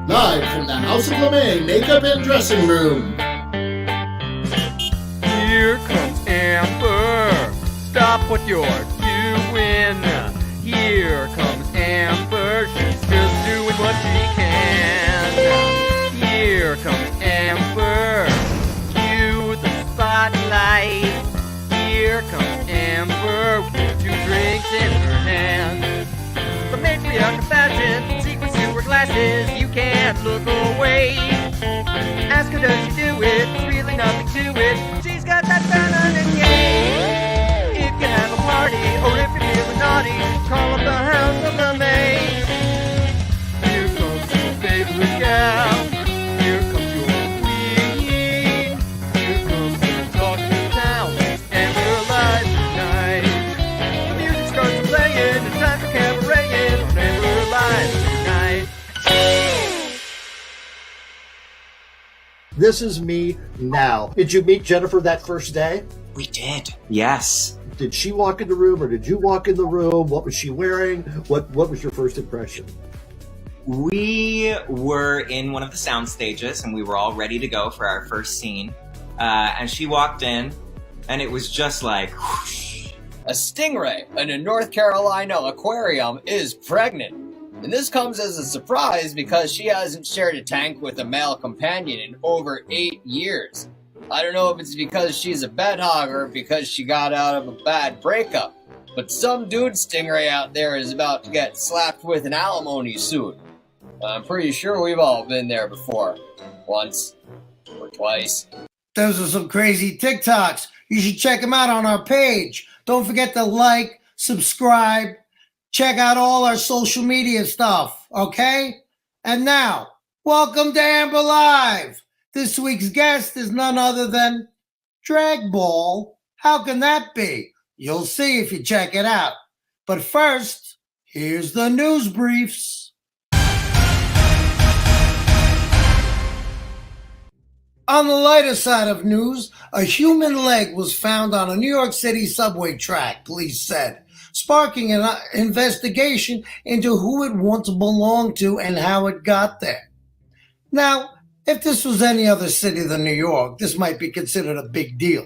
Live from the House of LeMay Makeup and Dressing Room. Here comes Amber. Stop what you're doing. Here comes Amber. She's just doing what she can. Here comes Amber. Cue the spotlight. Here comes Amber with 2 drinks in her hand. The matriarch of fashion, secrets to her glasses, you can't look away. Ask her, does she do it? There's really nothing to it. She's got that feminine game. If you have a party, or if you're feeling naughty, call up the House of LeMay. Here comes your favorite gal. Here comes your queen. Here comes the talk of town. And we're live tonight. The music starts playing. It's time for cabareting. And we're live tonight. This is me now. Did you meet Jennifer that first day? We did. Yes. Did she walk in the room or did you walk in the room? What was she wearing? What was your first impression? We were in one of the sound stages and we were all ready to go for our first scene. And she walked in and it was just like whoosh. A stingray in a North Carolina aquarium is pregnant. And this comes as a surprise because she hasn't shared a tank with a male companion in over 8 years. I don't know if it's because she's a bed hogger or because she got out of a bad breakup. But some dude stingray out there is about to get slapped with an alimony suit. I'm pretty sure we've all been there before. Once. Or twice. Those are some crazy TikToks. You should check them out on our page. Don't forget to like, subscribe, check out all our social media stuff, okay? And now, welcome to Amber Live. This week's guest is none other than Drag Ball. How can that be? You'll see if you check it out. But first, here's the news briefs. On the lighter side of news, a human leg was found on a New York City subway track, police said, sparking an investigation into who it once belonged to and how it got there. Now, if this was any other city than New York, this might be considered a big deal.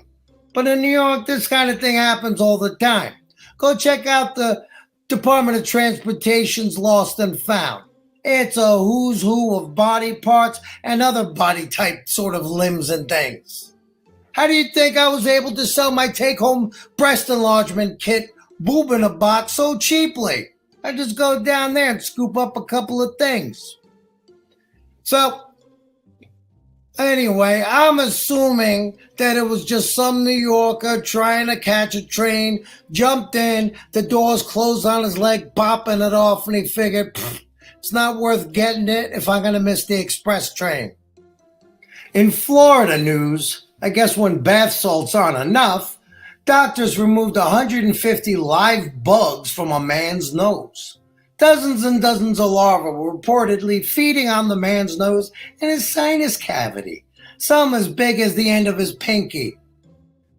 But in New York, this kind of thing happens all the time. Go check out the Department of Transportation's Lost and Found. It's a who's who of body parts and other body type sort of limbs and things. How do you think I was able to sell my take-home breast enlargement kit, Boob in a Box, so cheaply? I just go down there and scoop up a couple of things. So, anyway, I'm assuming that it was just some New Yorker trying to catch a train, jumped in, the doors closed on his leg, bopping it off, and he figured, it's not worth getting it if I'm going to miss the express train. In Florida news, I guess when bath salts aren't enough, doctors removed 150 live bugs from a man's nose. Dozens and dozens of larvae were reportedly feeding on the man's nose and his sinus cavity, some as big as the end of his pinky.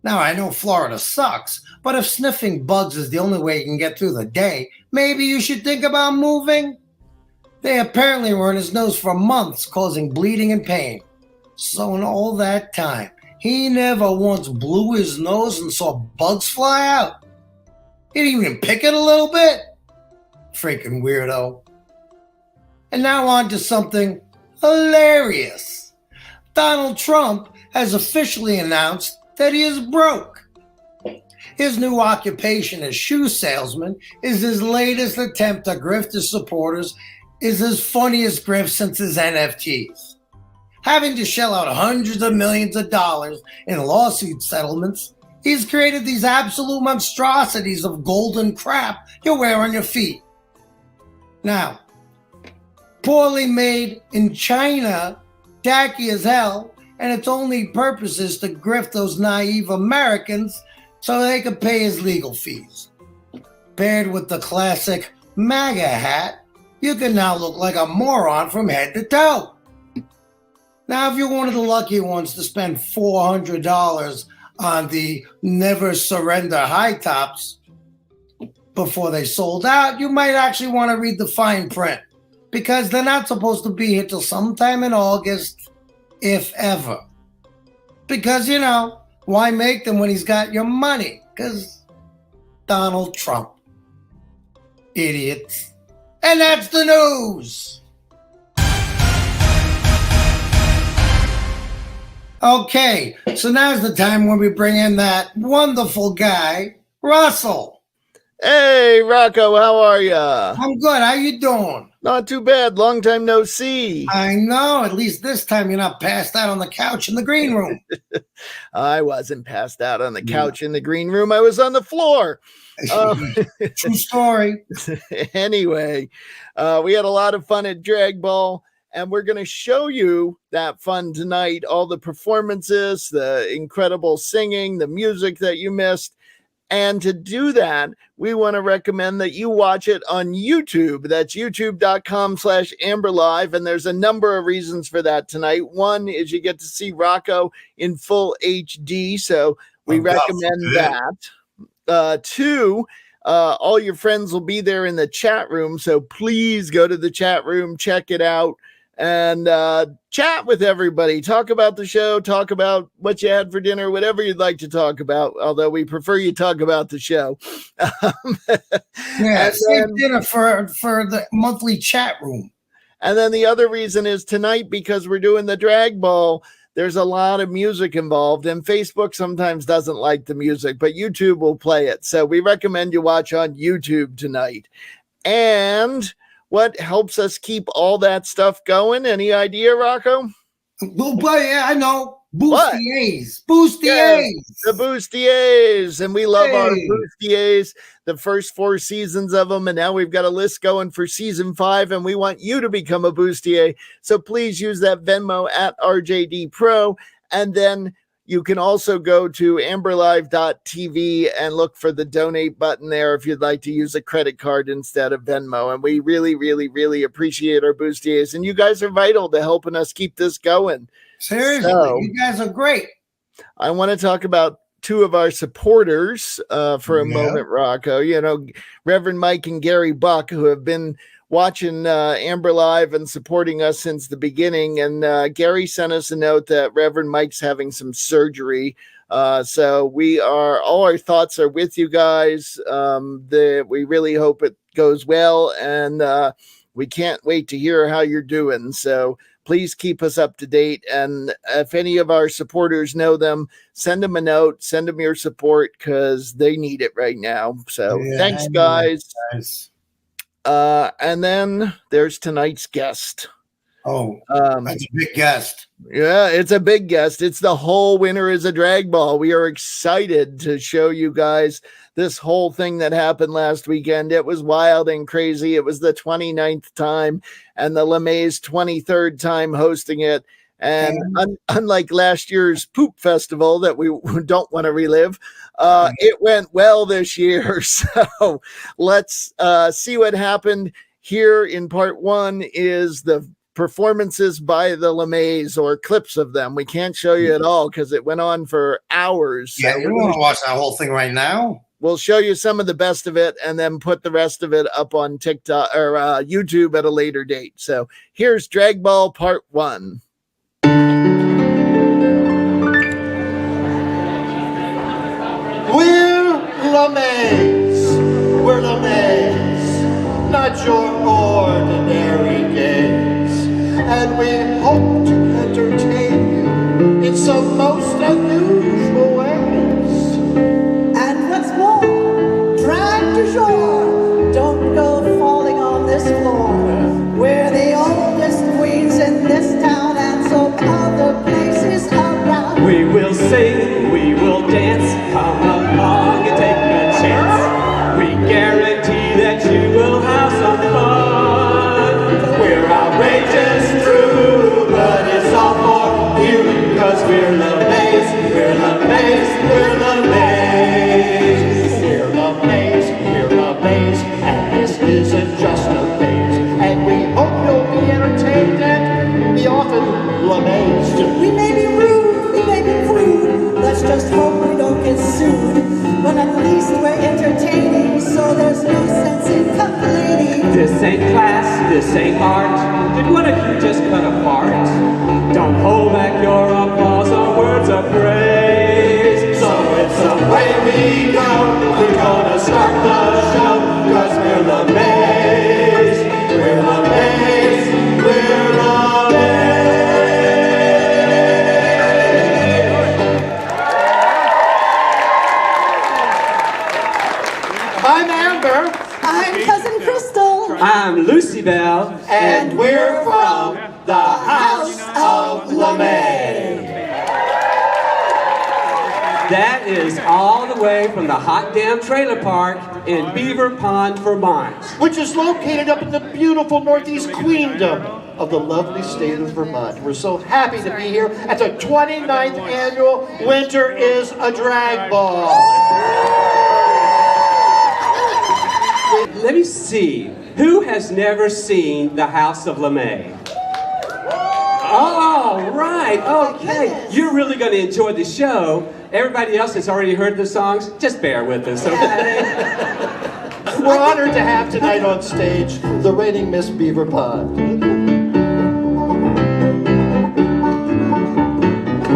Now, I know Florida sucks, but if sniffing bugs is the only way you can get through the day, maybe you should think about moving. They apparently were in his nose for months, causing bleeding and pain. So in all that time, he never once blew his nose and saw bugs fly out. He didn't even pick it a little bit. Freaking weirdo. And now on to something hilarious. Donald Trump has officially announced that he is broke. His new occupation as shoe salesman is his latest attempt to grift his supporters, is his funniest grift since his NFTs. Having to shell out hundreds of millions of dollars in lawsuit settlements, he's created these absolute monstrosities of golden crap you wear on your feet. Now, poorly made in China, tacky as hell, and its only purpose is to grift those naive Americans so they can pay his legal fees. Paired with the classic MAGA hat, you can now look like a moron from head to toe. Now, if you're one of the lucky ones to spend $400 on the Never Surrender high tops before they sold out, you might actually want to read the fine print. because they're not supposed to be here till sometime in August, if ever. Because, you know, why make them when he's got your money? Because Donald Trump. Idiots. And that's the news. Okay, so now's the time when we bring in that wonderful guy, Russell. Hey, Rocco, how are ya? I'm good. How you doing? Not too bad. Long time no see. I know. At least this time you're not passed out on the couch in the green room. I wasn't passed out on the couch in the green room. I was on the floor. True story. Anyway, we had a lot of fun at Drag Ball, and we're going to show you that fun tonight. All the performances, the incredible singing, the music that you missed. And to do that, we want to recommend that you watch it on YouTube. That's youtube.com/AmberLive. And there's a number of reasons for that tonight. One is you get to see Rocco in full HD. So we recommend that. Two, all your friends will be there in the chat room. So please go to the chat room, check it out, and chat with everybody. Talk about the show, talk about what you had for dinner, whatever you'd like to talk about, although we prefer you talk about the show. Yeah, save dinner for the monthly chat room. And then the other reason is tonight, because we're doing the drag ball, there's a lot of music involved, and Facebook sometimes doesn't like the music, but YouTube will play it. So we recommend you watch on YouTube tonight. And what helps us keep all that stuff going? Any idea, Rocco? Well, yeah, I know. What? Bustiers. The bustiers. And we love our bustiers, the first 4 seasons of them. And now we've got a list going for season 5, and we want you to become a bustier. So please use that Venmo at RJD Pro. And then you can also go to amberlive.tv and look for the donate button there if you'd like to use a credit card instead of Venmo. And we really, really, really appreciate our bustiers. And you guys are vital to helping us keep this going. Seriously, you guys are great. I want to talk about 2 of our supporters for a moment, Rocco. You know, Reverend Mike and Gary Buck, who have been watching Amber Live and supporting us since the beginning. And Gary sent us a note that Reverend Mike's having some surgery. So all our thoughts are with you guys. We really hope it goes well, and we can't wait to hear how you're doing. So please keep us up to date. And if any of our supporters know them, send them a note, send them your support, because they need it right now. So thanks, guys. And then there's tonight's guest. Oh, that's a big guest. Yeah, it's a big guest. It's the whole Winter is a Drag Ball. We are excited to show you guys this whole thing that happened last weekend. It was wild and crazy. It was the 29th time and the LeMay's 23rd time hosting it. And unlike last year's Poop Festival that we don't want to relive, it went well this year. So let's see what happened. Here in part 1 is the performances by the LeMays, or clips of them. We can't show you it all because it went on for hours. Yeah, so you want to watch that whole thing right now? We'll show you some of the best of it and then put the rest of it up on TikTok or YouTube at a later date. So here's Drag Ball Part 1. We're LeMays. We're LeMays, not your ordinary gays. And we hope to entertain you in some most unusual ways. And what's more, drag du jour, don't go falling on this floor. We're the oldest queens in this town and some other places around. We will sing, we will dance, come along and take a chance. This ain't art. Did one of you just cut a fart? Don't hold back your applause on words of praise. So it's away we go. We're gonna start the show. 'Cause we're the Mays. We're the Mays. We're the I'm Amber. I'm Cousin Crystal. I'm Lucy Belle, And we're from the House of LeMay. that is all the way from the hot damn trailer park in Beaver Pond, Vermont. Which is located up in the beautiful northeast queendom of the lovely state of Vermont. We're so happy to be here at the 29th annual Winter is a Drag Ball. Let me see. Who has never seen the House of LeMay? Oh, right. Okay. You're really going to enjoy the show. Everybody else has already heard the songs. Just bear with us, okay? We're honored to have tonight on stage the reigning Miss Beaver Pond.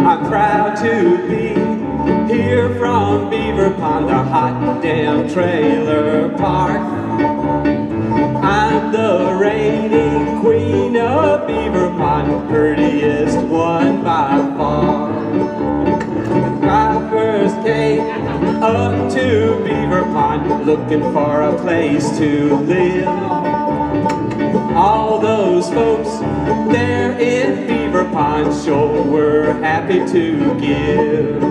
I'm proud to be here from Beaver Pond, the hot damn trailer park. I'm the reigning queen of Beaver Pond, prettiest one by far. I first came up to Beaver Pond looking for a place to live. All those folks there in Beaver Pond sure were happy to give.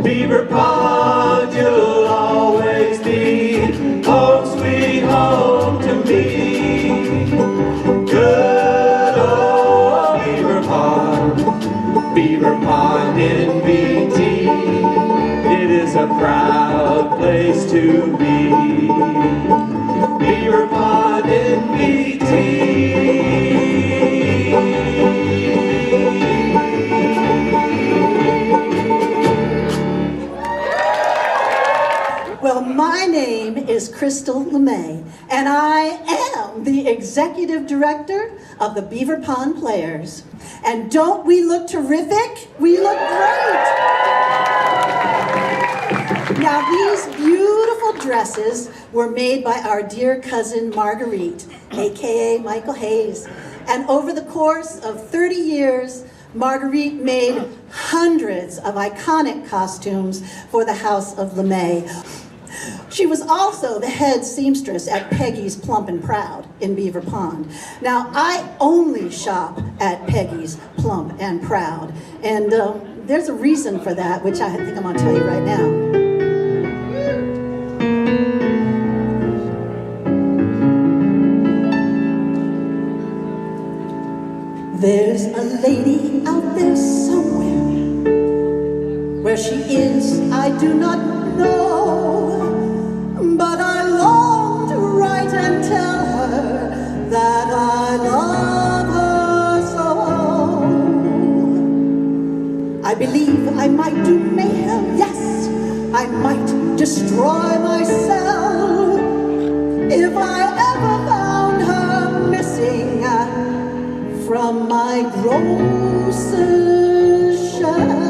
Beaver Pond, you'll always be home sweet home to me. Good old Beaver Pond, Beaver Pond in BT. It is a proud place to be. Beaver Pond in BT. Well, my name is Crystal LeMay, and I am the executive director of the Beaver Pond Players. And don't we look terrific? We look great! Now, these beautiful dresses were made by our dear cousin Marguerite, aka Michael Hayes. And over the course of 30 years, Marguerite made hundreds of iconic costumes for the House of LeMay. She was also the head seamstress at Peggy's Plump and Proud in Beaver Pond. Now, I only shop at Peggy's Plump and Proud, and there's a reason for that, which I think I'm going to tell you right now. There's a lady out there somewhere. Where she is, I do not know. But I long to write and tell her that I love her so. I believe I might do mayhem, yes, I might destroy myself if I ever found her missing from my grocer's shelf.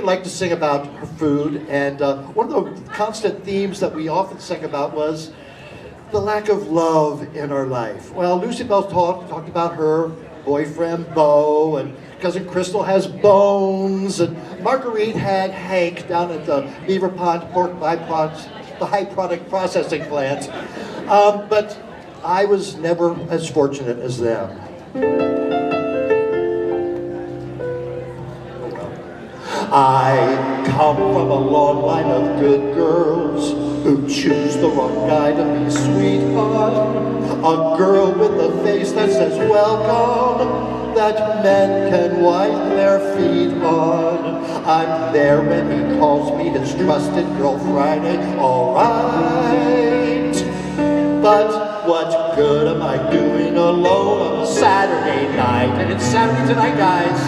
liked to sing about her food, and one of the constant themes that we often sang about was the lack of love in our life. Well, Lucy Belle talked about her boyfriend, Beau, and cousin Crystal has Bones, and Marguerite had Hank down at the Beaver Pond the high product processing plant. But I was never as fortunate as them. I come from a long line of good girls who choose the wrong guy to be sweetheart. A girl with a face that says welcome, that men can wipe their feet on. I'm there when he calls me his trusted girl Friday, alright. But what good am I doing alone on a Saturday night? And it's Saturday tonight, guys.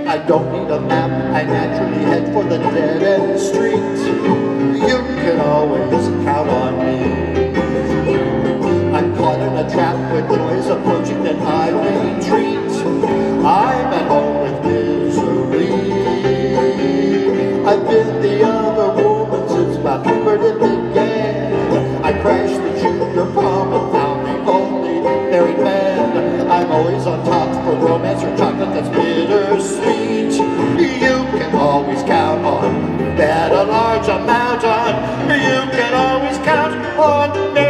I don't need a map, I naturally head for the dead-end street. You can always count on me. I'm caught in a trap when joy is approaching, then I retreat. I'm at home with misery. I've been the other woman since my puberty began. I crashed the junior prom and found the only married man. I'm always on top for romance or chocolate that's bittersweet. You can always count on bet a large amount on. You can always count on me.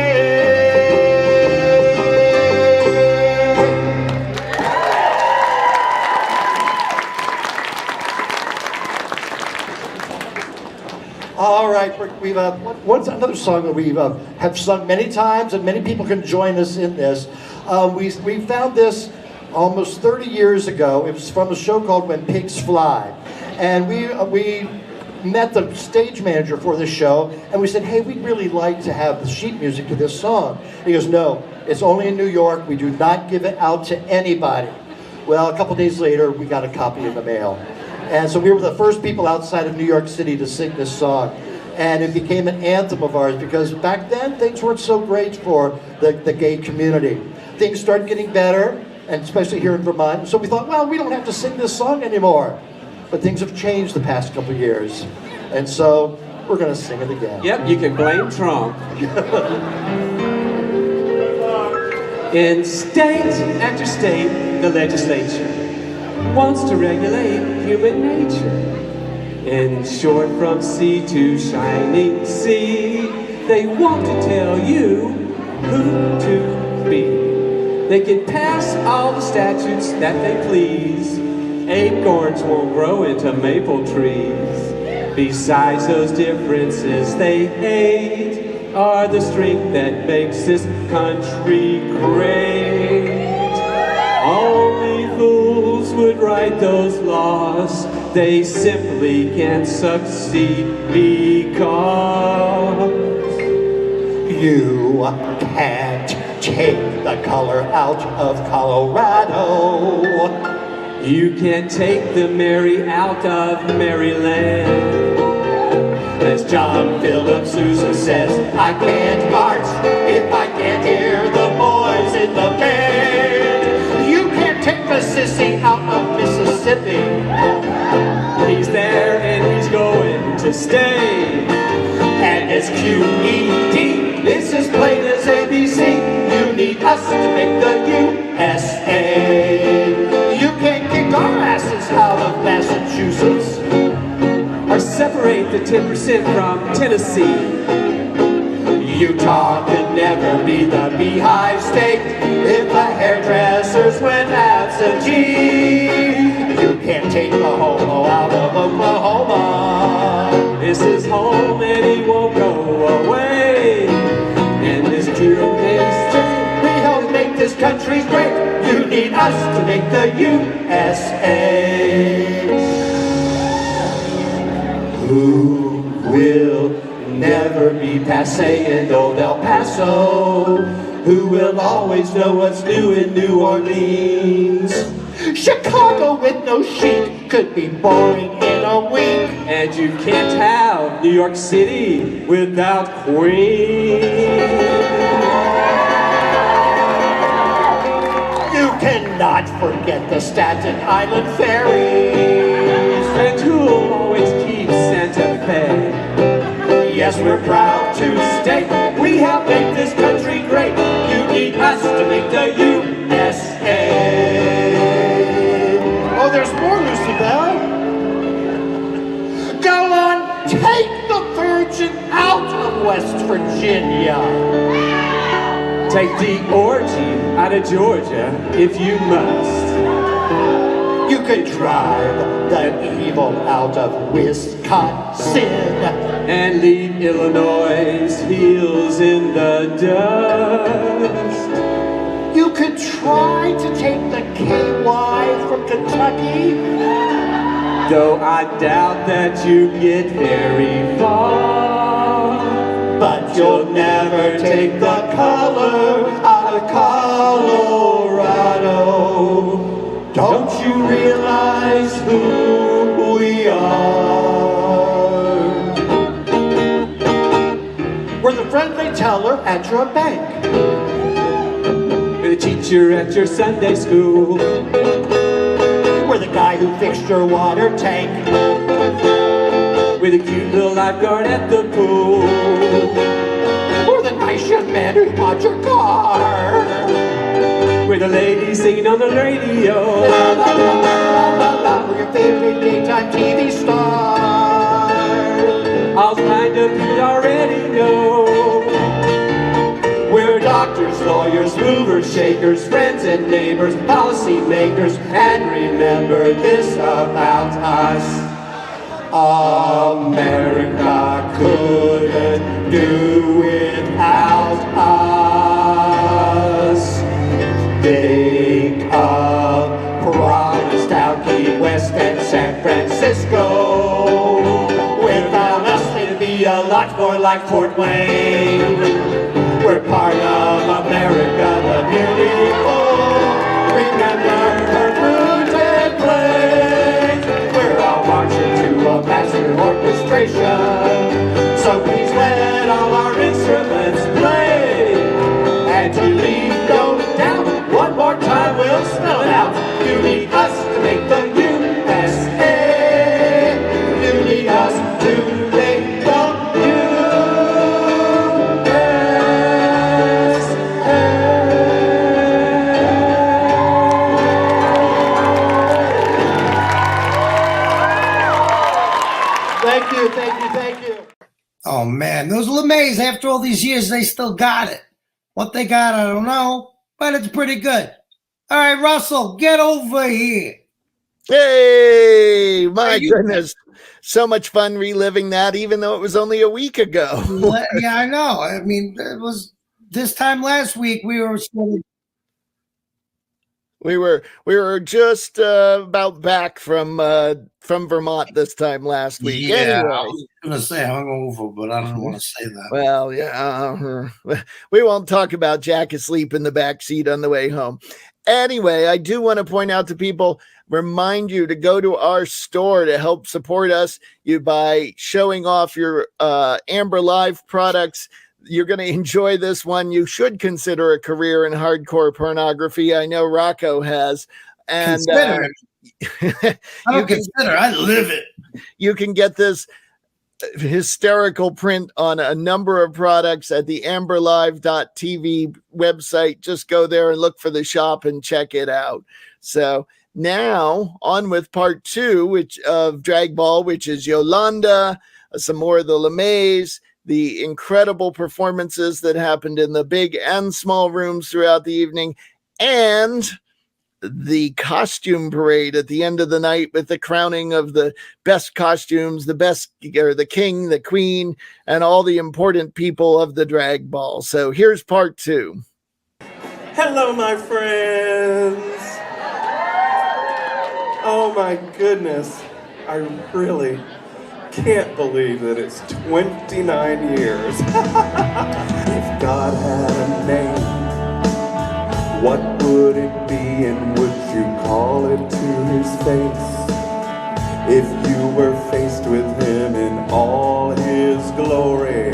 All right, we've what's another song that we have sung many times, and many people can join us in this. We found this almost 30 years ago. It was from a show called When Pigs Fly, and we met the stage manager for this show, and we said, hey, we'd really like to have the sheet music to this song. He goes, no, it's only in New York. We do not give it out to anybody. Well, a couple days later, we got a copy in the mail. And so we were the first people outside of New York City to sing this song. And it became an anthem of ours because back then things weren't so great for the gay community. Things started getting better, and especially here in Vermont. So we thought, well, we don't have to sing this song anymore. But things have changed the past couple of years. And so we're going to sing it again. Yep, you can blame Trump. In state after state, the legislature wants to regulate human nature. In short, from sea to shining sea, they want to tell you who to be. They can pass all the statutes that they please. Acorns won't grow into maple trees. Besides those differences they hate are the strength that makes this country great. Only fools would write those laws. They simply can't succeed because you can't take the color out of Colorado. You can't take the Mary out of Maryland. As John Philip Sousa says, I can't march if I can't hear the boys in the band. You can't take the sissy out of Mississippi. He's there and he's going to stay. And it's QED, it's as plain as ABC. You need us to make the USA. You can't kick our asses out of Massachusetts. Or separate the 10% from Tennessee. Utah could never be the Beehive State if the hairdressers went absentee. You can't take the homo out of Oklahoma. This is home and he won't go away. And this Drew is we help make this country great. You need us to make the USA. Who will never be passé in old El Paso? Who will always know what's new in New Orleans? Chicago with no chic could be boring in a week. And you can't have New York City without Queen. You cannot forget the Staten Island Ferry. cool always keeps Santa Fe. Yes, we're proud to state we help make this country great. You need us to make the USA. Oh, there's more, Lucy Bell. Go on, take the Virgin out of West Virginia. Take the orgy out of Georgia if you must. You could drive the evil out of Wisconsin. And leave Illinois' heels in the dust. You could try to take the KY from Kentucky. Though I doubt that you get very far. But you'll never take the color out of Colorado. Don't you realize who we are? We're the friendly teller at your bank. We're the teacher at your Sunday school. We're the guy who fixed your water tank. We're the cute little lifeguard at the pool. We're the nice young man who bought your car. We're the lady singing on the radio. La, la, la, la, la, la. We're your favorite daytime TV star. All kind of you already know. We're doctors, lawyers, movers, shakers, friends and neighbors, policy makers, and remember this about us. America couldn't do without us. Think of Provincetown, Key West, and San Francisco. Without us, it'd be a lot more like Fort Wayne. We're part of America the beautiful. Remember her fruit and plays. We're all marching to a master orchestration. So please let all our instruments play. And to leave no doubt, one more time we'll spell it out. You need us to make the USA. You need us to make the Thank you. Oh man, those LeMays, after all these years, they still got it. What they got, I don't know, but it's pretty good. All right, Russell, get over here. Hey, my goodness. So much fun reliving that, even though it was only a week ago. Yeah, I know. I mean, it was this time last week we were We were just about back from Vermont this time last week. Yeah, anyway. I was gonna say hungover, but I don't want to say that. Well, yeah, we won't talk about Jack asleep in the back seat on the way home. Anyway, I do want to point out to people, remind you to go to our store to help support us. You by showing off your Amber Live products. You're going to enjoy this one. You should consider a career in hardcore pornography. I know Rocco has. And consider it. I don't consider. I live it. You can get this hysterical print on a number of products at the amberlive.tv website. Just go there and look for the shop and check it out. So now on with part 2 of Drag Ball, which is Yolanda, some more of the LeMays, the incredible performances that happened in the big and small rooms throughout the evening, and the costume parade at the end of the night with the crowning of the best costumes, the best, or the king, the queen, and all the important people of the drag ball. So here's part 2. Hello, my friends. Oh my goodness. I really can't believe that it's 29 years. If God had a name, what would it be, and would you call it to his face? If you were faced with him in all his glory,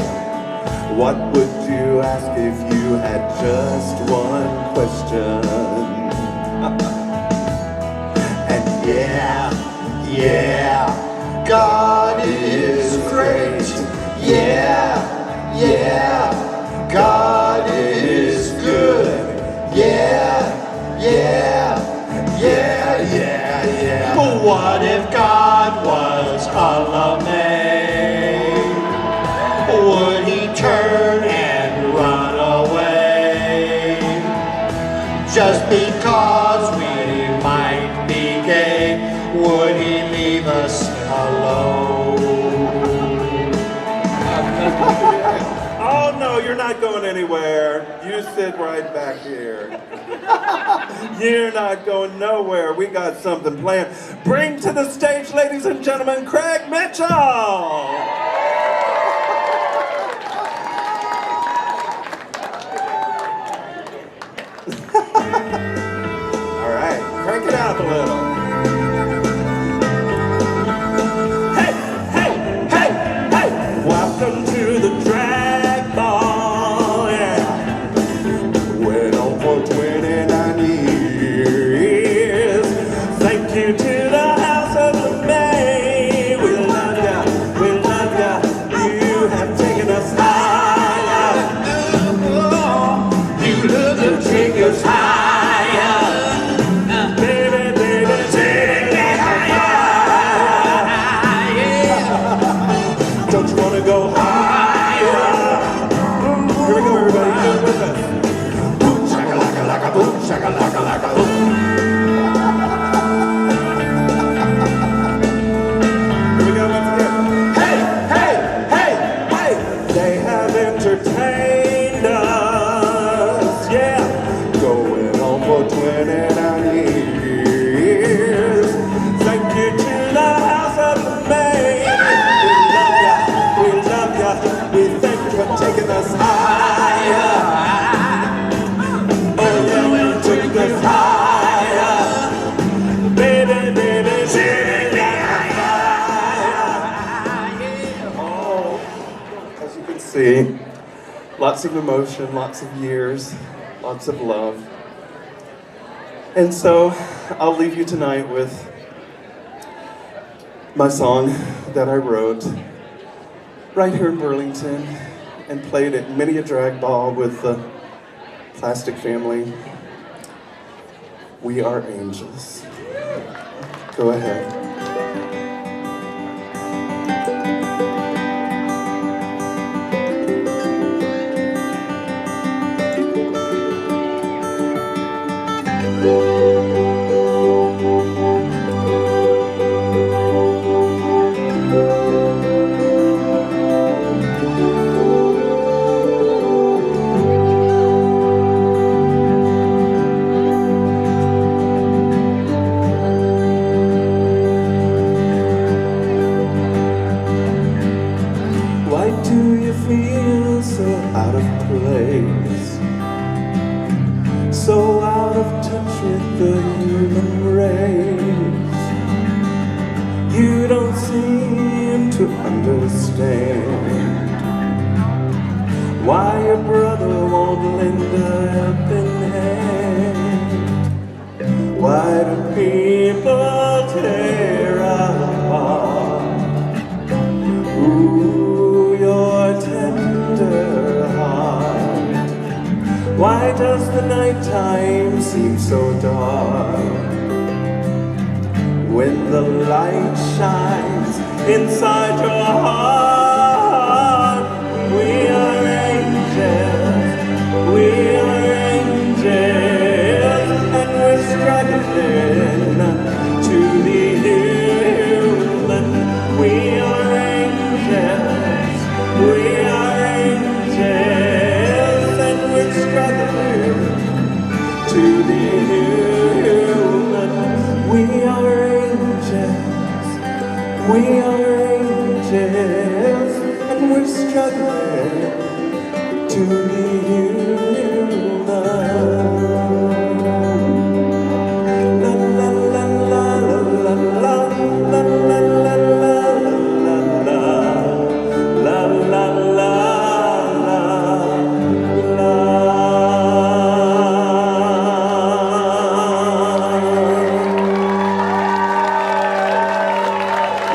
what would you ask if you had just one question? And yeah, God is great. Yeah, yeah. God is good. Yeah, yeah, yeah, yeah, yeah. But what if God was a LeMay? Would he turn and run away? Just because we might be gay, would he leave us alone? Oh no, you're not going anywhere. You sit right back here. You're not going nowhere. We got something planned. Bring to the stage, ladies and gentlemen, Craig Mitchell. All right, crank it up a little. Hey, hey, hey, hey! Welcome to the drag ball, yeah. Went on for 29 years. Thank you to the House of LeMay. We love ya, we love ya. You have taken us higher. You love to take us higher. Baby, baby, take me higher. Don't you wanna go higher? Here we go, everybody. Do it with us. Boom, shakalaka, laka, boom, shakalaka, laka, boom. Here we go once again. Hey, hey, hey, hey! They have entertained us, yeah. Going on for 29 years. Thank you to the House of LeMay. We love ya, we thank you for taking us higher. Oh yeah, we took us higher. Baby, baby, take me higher. Oh, as you can see, lots of emotion, lots of years, lots of love. And so, I'll leave you tonight with my song that I wrote right here in Burlington and played at many a drag ball with the Plastic family. We are angels. Go ahead. Why do you feel so out of place? So out of touch with the human race? You don't seem to understand why your brother won't lend a helping hand. Why do people tear apart? Ooh, your tender heart. Why does the nighttime seem so dark? When the light shines inside your heart. We are angels, we are angels, and we're struggling to be human. We are angels, we are angels, and we're struggling to be human. We are angels, we are angels, and we're struggling to be human. La la la la la la la la la la la la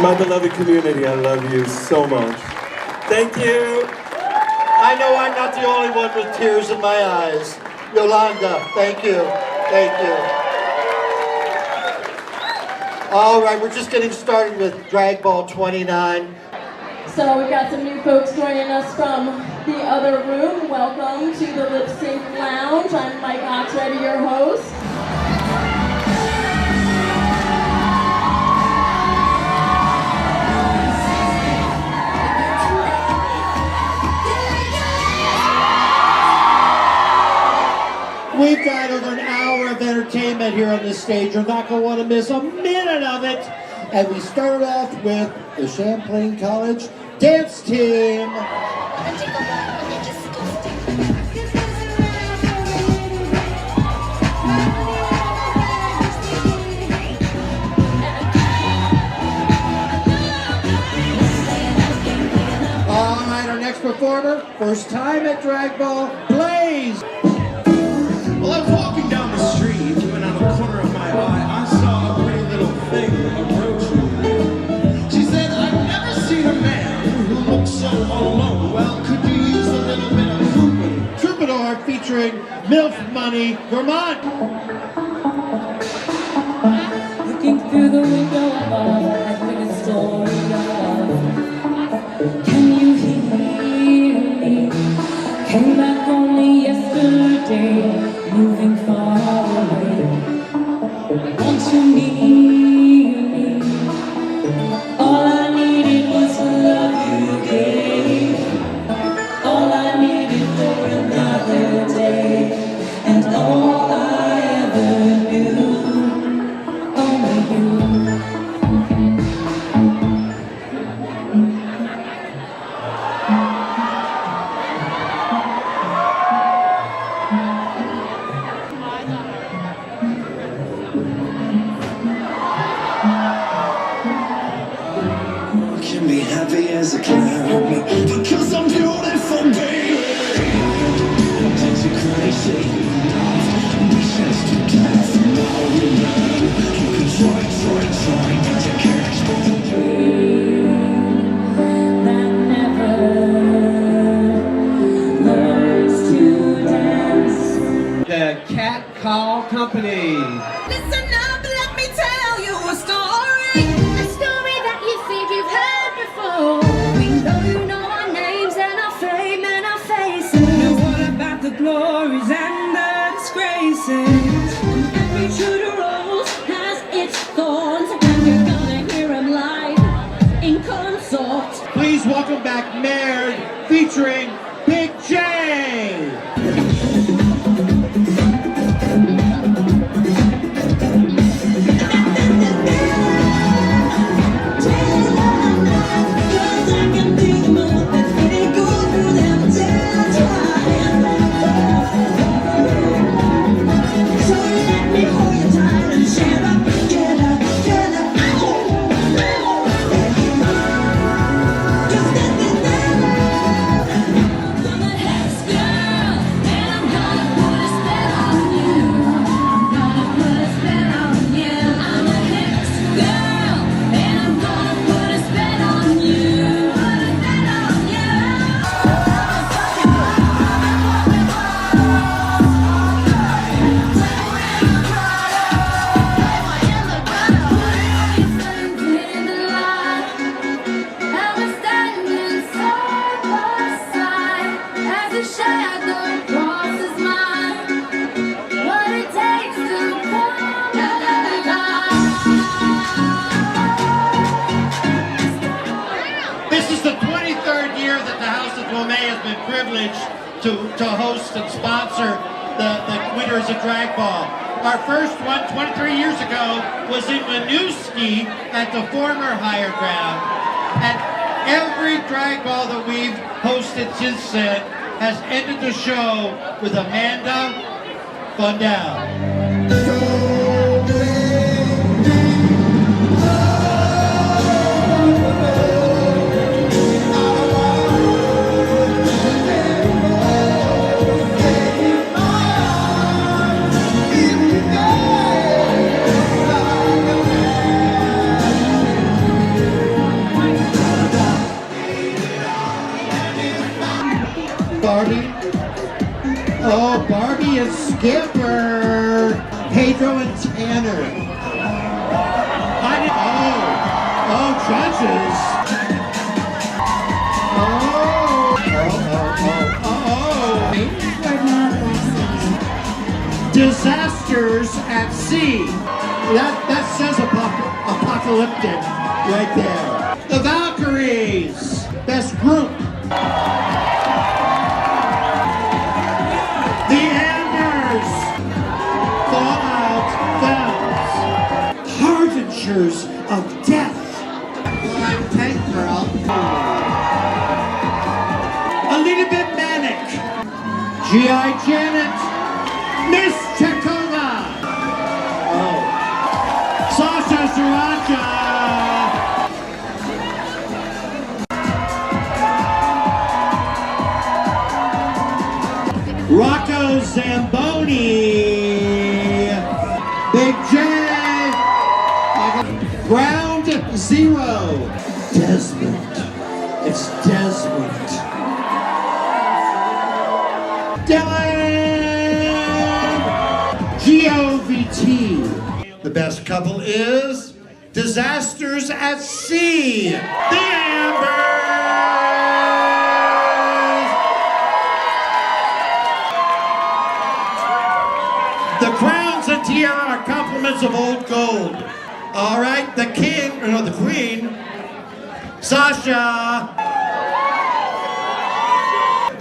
my beloved Yolanda community, I love you so much. Thank you. I know I'm not the only one with tears in my eyes. Yolanda, thank you. Thank you. All right, we're just getting started with Drag Ball 29. So we've got some new folks joining us from the other room. Welcome to the Lip Sync Lounge. I'm Mike Oxready, your host. We've got over an hour of entertainment here on this stage. You're not going to want to miss a minute of it. And we start off with the Champlain College Dance Team. All right, our next performer, first time at Drag Ball, Blaze. Well, I was walking down the street, and out of the corner of my eye, I saw a pretty little thing approach me. She said, I've never seen a man who looks so alone. Well, could you use a little bit of company? Troubadour featuring MILF Money, Vermont. Looking through the window above, I think a story of love. Can you hear me? Came back only yesterday, moving far away. Want to meet me? All I needed was the love you gave. All I needed for another day, and all I ever knew. Only you. Can be happy as a clown, because I'm beautiful, baby. Takes you crazy. Wishes to death, now we learn. You can try, but you can't. That never learns to dance. The Cat Call Company. Listen up, let me tell you a story. A story that you think you've heard before. We know you know our names and our fame and our faces. Now what about the glories and the disgraces? Every true to rose has its thorns, and you're gonna hear 'em live in consort. Please welcome back Merd featuring Big J. To host and sponsor the winners of Drag Ball. Our first one 23 years ago was in Winooski at the former Higher Ground. And every Drag Ball that we've hosted since then has ended the show with Amanda Fundell. Barbie. Oh, Barbie and Skipper. Pedro and Tanner. Judges. Disasters at sea. That says apocalyptic right there. The Valkyries. Best group. The Ambers. Fallout Fells. Harbingers of death. Tank Girl. A little bit manic. G.I. Janet. Miss Chekova. Oh. Sasha Sriracha. Rocco Zamboni. Big J. Ground Zero. Desmond. It's Desmond. Dylan. GOVT. The best couple is Disasters at Sea. The Ambers. The crowns and tiara are compliments of old gold. All right, the queen, Sasha.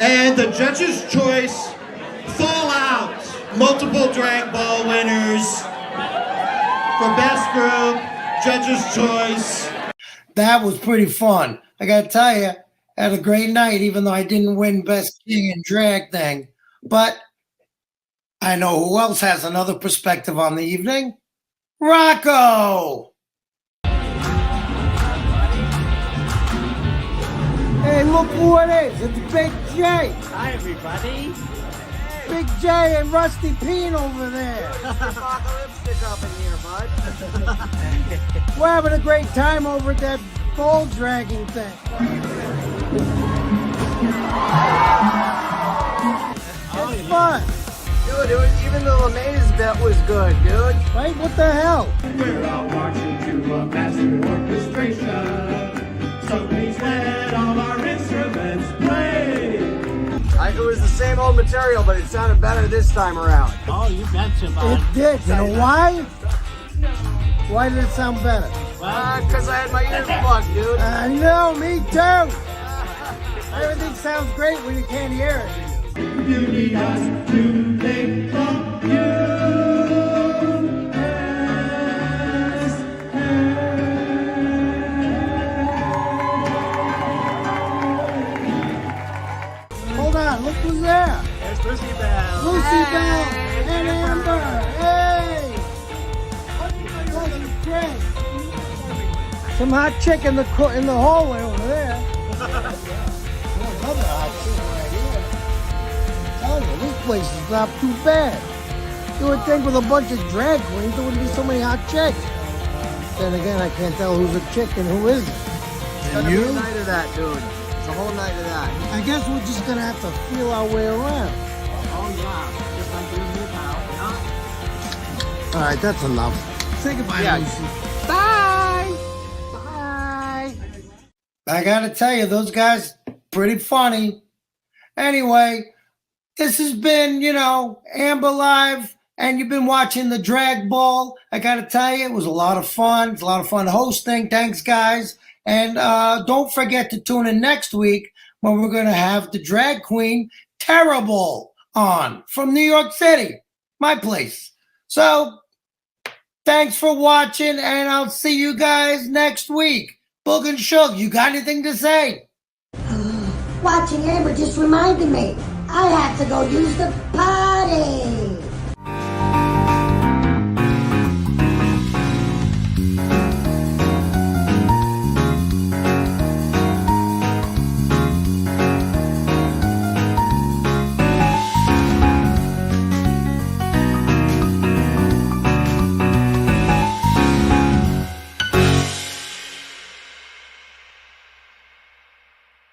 And the judge's choice, Fallout. Multiple drag ball winners for best group, judge's choice. That was pretty fun. I gotta tell you, I had a great night, even though I didn't win best king and drag thing. But I know who else has another perspective on the evening. Rocco! Hey, look who it is. It's Big J. Hi, everybody. Big J and Rusty Peen over there. APOCALYPSTICK up in here, bud. We're having a great time over at that ball dragging thing. It's fun. Dude, even the LeMay's bit was good, dude. Right? What the hell? We're all marching to a master orchestration. So please let all our instruments play. It was the same old material, but it sounded better this time around. Oh, you betcha, bud. It did. You know why? Why did it sound better? Because I had my ears plugged, dude. I know, me too. Everything sounds great when you can't hear it. You need us to make from you. Hold on, look who's there. There's Lucy Belle. Lucy Belle and Amber. Hey! That's great. Some hot chick in the hallway over there. Another hot chick right here. I'm telling you, this place is not too bad. You would think with a bunch of drag queens there wouldn't be so many hot chicks. Then again, I can't tell who's a chick and who isn't. It's gonna be a night of that, dude. It's a whole night of that. I guess we're just gonna have to feel our way around. Oh yeah, just like you and me, pal. Yeah. All right, that's enough. Say goodbye, Yeah. Lucy. Bye. Bye. I gotta tell you, those guys, pretty funny. Anyway, this has been, Amber Live, and you've been watching the Drag Ball. I gotta tell you, it was a lot of fun. It's a lot of fun hosting. Thanks, guys. And don't forget to tune in next week when we're gonna have the drag queen Terrible on from New York City, my place. So, thanks for watching, and I'll see you guys next week. Boog and Shug, you got anything to say? Watching Amber just reminded me. I have to go use the potty.